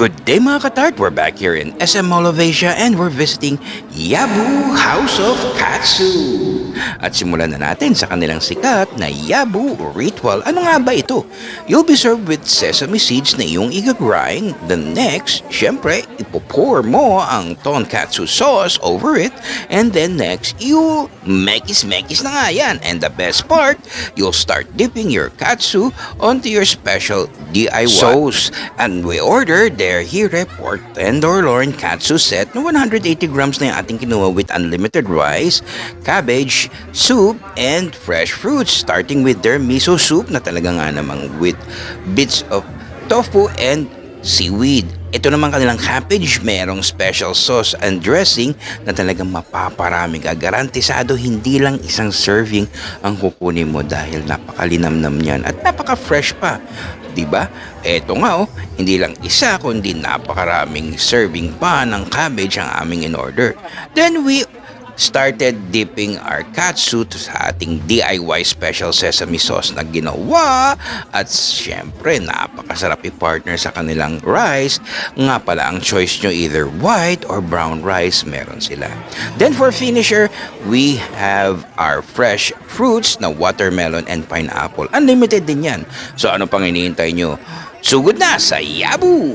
Good day mga katart! We're back here in SM Mall of Asia and we're visiting Yabu House of Katsu. At simulan na natin sa kanilang sikat na Yabu ritual. Ano nga ba ito? You'll be served with sesame seeds na iyong igagrind. The next, syempre, ipopour mo ang Tonkatsu sauce over it. And then next, you'll mekis-mekis na nga yan. And the best part, you'll start dipping your katsu onto your special DIY sauce. And we ordered their Hire pork tenderloin katsu set na 180 grams na yung ating kinuha with unlimited rice, cabbage, soup, and fresh fruits. Starting with their miso soup na talaga nga namang with bits of tofu and seaweed. Ito naman kanilang cabbage, merong special sauce and dressing na talagang mapaparami ka. Garantisado hindi lang isang serving ang kukunin mo dahil napakalinamnam niyan at napaka-fresh pa. Diba? Eto nga hindi lang isa kundi napakaraming serving pa ng cabbage ang aming in-order. Then we started dipping our katsu sa ating DIY special sesame sauce na ginawa at syempre napakasarap i-partner sa kanilang rice. Nga pala ang choice nyo either white or brown rice meron sila. Then for finisher, we have our fresh fruits na watermelon and pineapple. Unlimited din yan. So ano pang iniintay nyo? Sugod na sa Yabu!